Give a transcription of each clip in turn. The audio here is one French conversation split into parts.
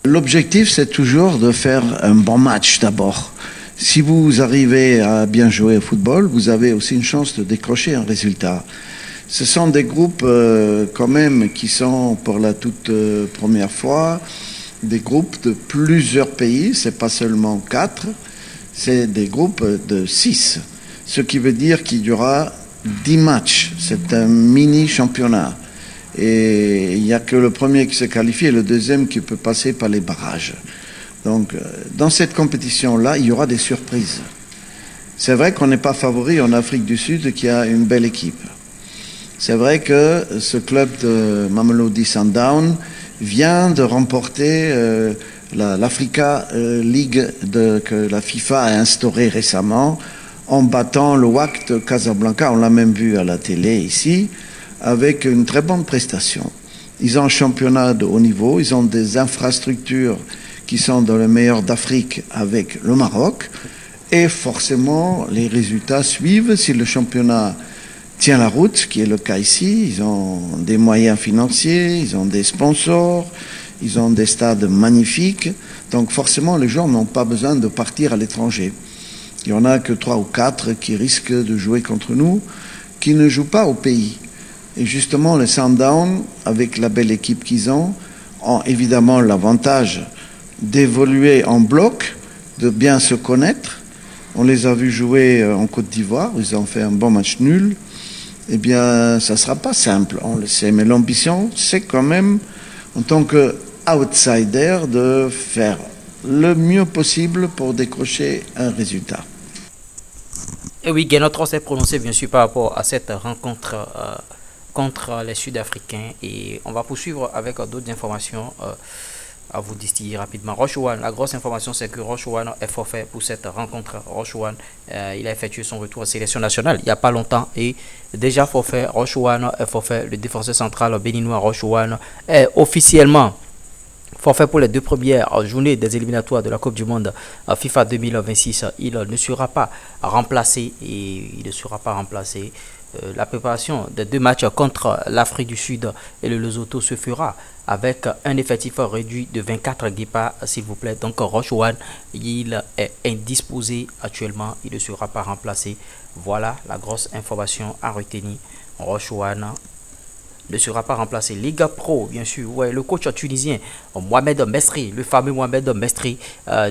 L'objectif, c'est toujours de faire un bon match d'abord. Si vous arrivez à bien jouer au football, vous avez aussi une chance de décrocher un résultat. Ce sont des groupes quand même qui sont pour la toute première fois des groupes de plusieurs pays, c'est pas seulement 4, c'est des groupes de 6. Ce qui veut dire qu'il y aura 10 matchs. C'est un mini championnat. Et il n'y a que le premier qui se qualifie et le deuxième qui peut passer par les barrages. Donc, dans cette compétition-là, il y aura des surprises. C'est vrai qu'on n'est pas favori en Afrique du Sud, qui a une belle équipe. C'est vrai que ce club de Mamelodi Sundowns vient de remporter l'Africa League que la FIFA a instaurée récemment en battant le WAC de Casablanca. On l'a même vu à la télé ici, avec une très bonne prestation. Ils ont un championnat de haut niveau, ils ont des infrastructures qui sont dans le meilleur d'Afrique avec le Maroc, et forcément les résultats suivent si le championnat tient la route, ce qui est le cas ici. Ils ont des moyens financiers, ils ont des sponsors, ils ont des stades magnifiques, donc forcément les joueurs n'ont pas besoin de partir à l'étranger. Il n'y en a que 3 ou 4 qui risquent de jouer contre nous, qui ne jouent pas au pays. Et justement, les Sundowns, avec la belle équipe qu'ils ont évidemment l'avantage d'évoluer en bloc, de bien se connaître. On les a vus jouer en Côte d'Ivoire, ils ont fait un bon match nul. Eh bien, ça ne sera pas simple, on le sait. Mais l'ambition, c'est quand même, en tant qu'outsider, de faire le mieux possible pour décrocher un résultat. Et oui, Guénotron s'est prononcé bien sûr par rapport à cette rencontre contre les Sud-Africains. Et on va poursuivre avec d'autres informations à vous distiller rapidement. Roche One, la grosse information, c'est que Roche One est forfait pour cette rencontre. Roche One, il a effectué son retour à sélection nationale il n'y a pas longtemps et déjà forfait. Roche One est forfait. Le défenseur central béninois Roche One est officiellement forfait pour les 2 premières journées des éliminatoires de la Coupe du Monde FIFA 2026. Il ne sera pas remplacé la préparation des 2 matchs contre l'Afrique du Sud et le Lesotho se fera avec un effectif réduit de 24 guépards, s'il vous plaît. Donc Roche One, il est indisposé actuellement, il ne sera pas remplacé. Voilà la grosse information à retenir. Roche One ne sera pas remplacé. Liga Pro, bien sûr, ouais, le coach tunisien Mohamed Mesri, le fameux Mohamed Mesri,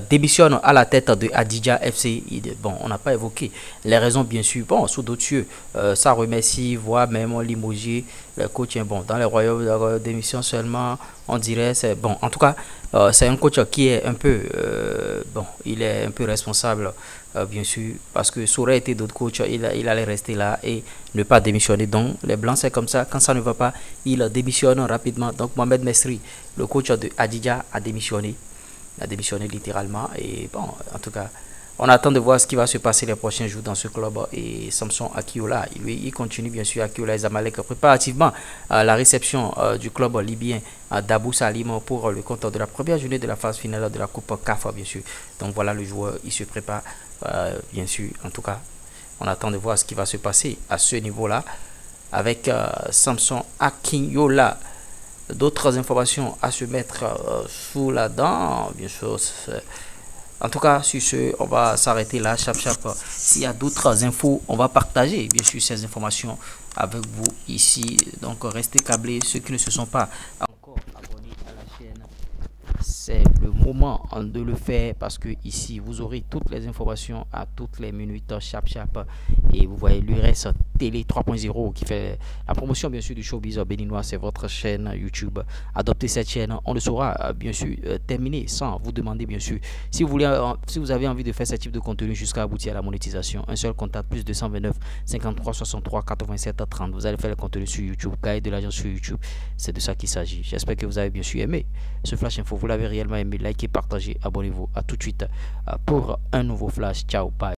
démissionne à la tête de Hadidja FC. Bon, on n'a pas évoqué les raisons, bien sûr. Bon, sous d'autres cieux, ça remercie, voire même limogé le coach. Bon, dans les royaumes de démission seulement, on dirait, c'est bon. En tout cas, c'est un coach qui est un peu, bon, il est un peu responsable. Bien sûr, parce que ça aurait été d'autres coachs, il allait rester là et ne pas démissionner. Donc, les Blancs, c'est comme ça. Quand ça ne va pas, il démissionne rapidement. Donc, Mohamed Mesri, le coach de Hadidja, a démissionné. Il a démissionné littéralement. Et bon, en tout cas, on attend de voir ce qui va se passer les prochains jours dans ce club. Et Samson Akiola, lui, il continue bien sûr. Akiola et Zamalek préparativement la réception du club libyen d'Abou Salim pour le compte de la première journée de la phase finale de la Coupe CAF, bien sûr. Donc voilà, le joueur, il se prépare. Bien sûr, en tout cas, on attend de voir ce qui va se passer à ce niveau-là avec Samson Akinola. D'autres informations à se mettre sous la dent, bien sûr. En tout cas, sur ce, on va s'arrêter là, chap. S'il y a d'autres infos, on va partager, bien sûr, ces informations avec vous ici. Donc, restez câblés. Ceux qui ne se sont pas encore abonnés à la chaîne, c'est le moment de le faire parce que ici vous aurez toutes les informations à toutes les minutes, chap. Et vous voyez l'URS Télé 3.0 qui fait la promotion bien sûr du showbiz béninois. C'est votre chaîne YouTube. Adoptez cette chaîne, on ne saura bien sûr terminer sans vous demander bien sûr si vous avez envie de faire ce type de contenu jusqu'à aboutir à la monétisation. Un seul contact, plus 229 53 63 87 30. Vous allez faire le contenu sur YouTube, Gaël de l'agence sur YouTube. C'est de ça qu'il s'agit. J'espère que vous avez bien sûr aimé ce flash info. Vous l'avez réellement aimé, likez, partagez, abonnez-vous. À tout de suite pour un nouveau flash. Ciao, bye.